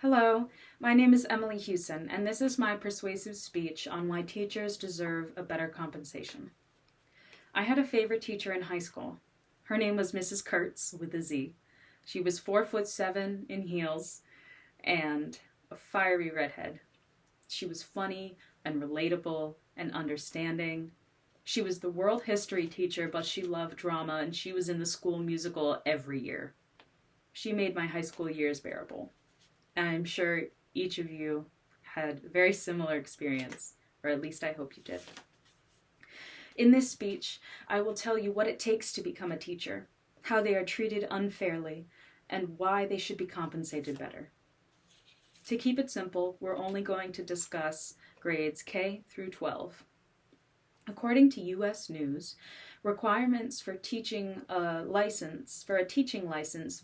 Hello, my name is Emily Hewson, and this is my persuasive speech on why teachers deserve a better compensation. I had a favorite teacher in high school. Her name was Mrs. Kurtz with a Z. She was 4'7" in heels and a fiery redhead. She was funny and relatable and understanding. She was the world history teacher, but she loved drama and she was in the school musical every year. She made my high school years bearable. And I'm sure each of you had a very similar experience, or at least I hope you did. In this speech, I will tell you what it takes to become a teacher, how they are treated unfairly, and why they should be compensated better. To keep it simple, we're only going to discuss grades K through 12. According to U.S. News, requirements for a teaching license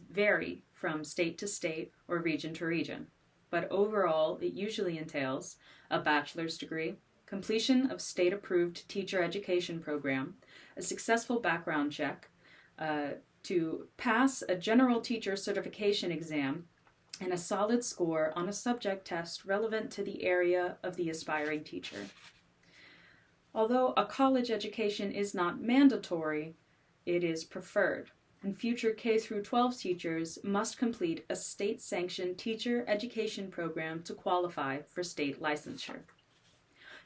vary from state to state or region to region, but overall it usually entails a bachelor's degree, completion of state-approved teacher education program, a successful background check, to pass a general teacher certification exam, and a solid score on a subject test relevant to the area of the aspiring teacher. Although a college education is not mandatory, it is preferred, and future K through 12 teachers must complete a state-sanctioned teacher education program to qualify for state licensure.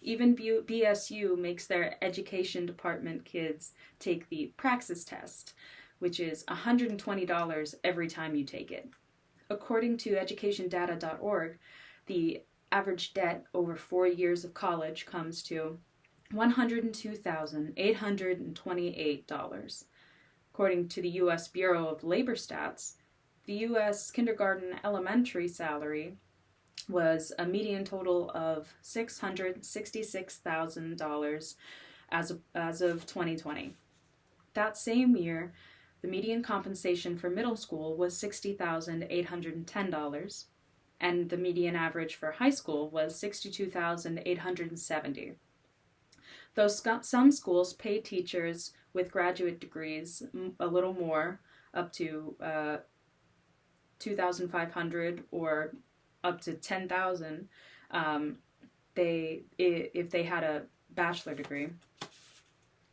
Even BSU makes their education department kids take the praxis test, which is $120 every time you take it. According to educationdata.org, the average debt over 4 years of college comes to $102,828. According to the U.S. Bureau of Labor Stats, the U.S. kindergarten elementary salary was a median total of $666,000 as of 2020. That same year, the median compensation for middle school was $60,810, and the median average for high school was $62,870. Though some schools pay teachers with graduate degrees a little more, up to $2,500 or up to $10,000, if they had a bachelor degree.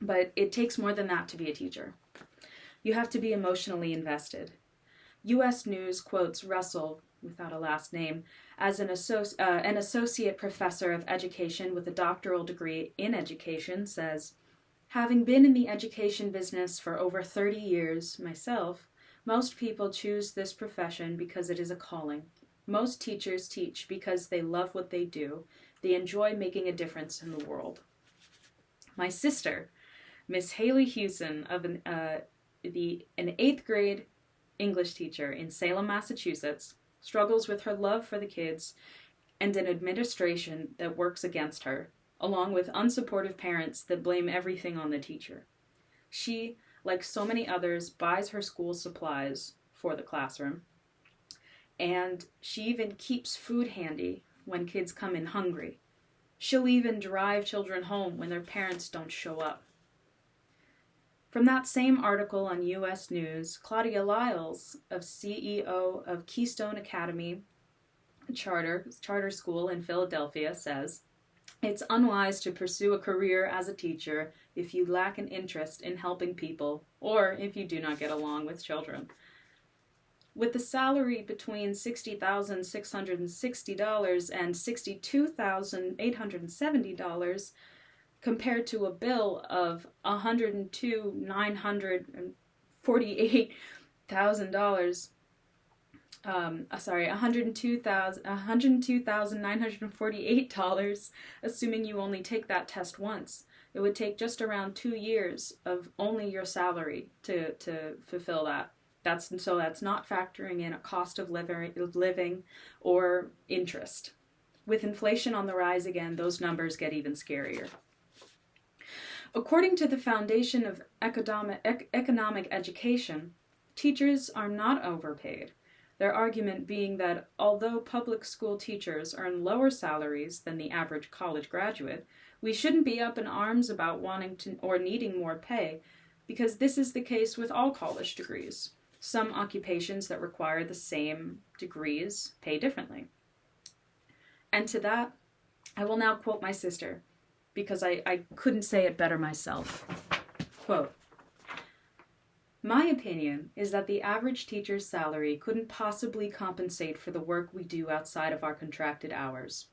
But it takes more than that to be a teacher. You have to be emotionally invested. U.S. News quotes Russell, without a last name, as an associate professor of education with a doctoral degree in education, says, "Having been in the education business for over 30 years myself, most people choose this profession because it is a calling. Most teachers teach because they love what they do. They enjoy making a difference in the world." My sister, Miss Haley Hewson, an 8th grade English teacher in Salem, Massachusetts, struggles with her love for the kids and an administration that works against her, along with unsupportive parents that blame everything on the teacher. She, like so many others, buys her school supplies for the classroom, and she even keeps food handy when kids come in hungry. She'll even drive children home when their parents don't show up. From that same article on U.S. News, Claudia Lyles, CEO of Keystone Academy Charter School in Philadelphia, says, "It's unwise to pursue a career as a teacher if you lack an interest in helping people or if you do not get along with children." With the salary between $60,660 and $62,870, compared to a bill of $102,948, assuming you only take that test once. It would take just around 2 years of only your salary to fulfill that. That's not factoring in a cost of living or interest. With inflation on the rise again, those numbers get even scarier. According to the Foundation of Economic Education, teachers are not overpaid, their argument being that although public school teachers earn lower salaries than the average college graduate, we shouldn't be up in arms about wanting to or needing more pay, because this is the case with all college degrees. Some occupations that require the same degrees pay differently. And to that, I will now quote my sister, because I couldn't say it better myself. Quote, "My opinion is that the average teacher's salary couldn't possibly compensate for the work we do outside of our contracted hours.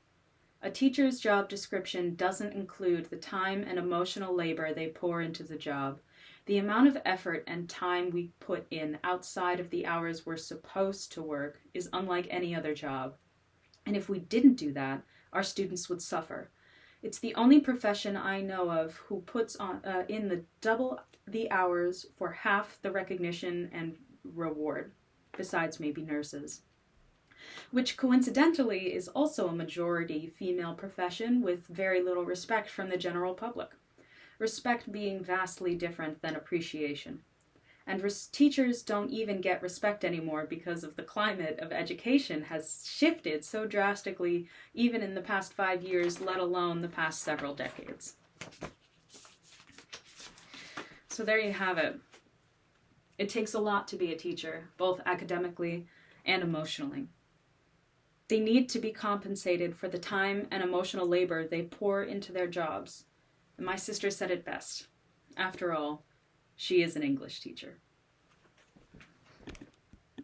A teacher's job description doesn't include the time and emotional labor they pour into the job. The amount of effort and time we put in outside of the hours we're supposed to work is unlike any other job. And if we didn't do that, our students would suffer. It's the only profession I know of who puts in the double the hours for half the recognition and reward, besides maybe nurses. Which coincidentally is also a majority female profession with very little respect from the general public. Respect being vastly different than appreciation. And teachers don't even get respect anymore because of the climate of education has shifted so drastically even in the past 5 years, let alone the past several decades." So there you have it. It takes a lot to be a teacher, both academically and emotionally. They need to be compensated for the time and emotional labor they pour into their jobs. And my sister said it best. After all, she is an English teacher.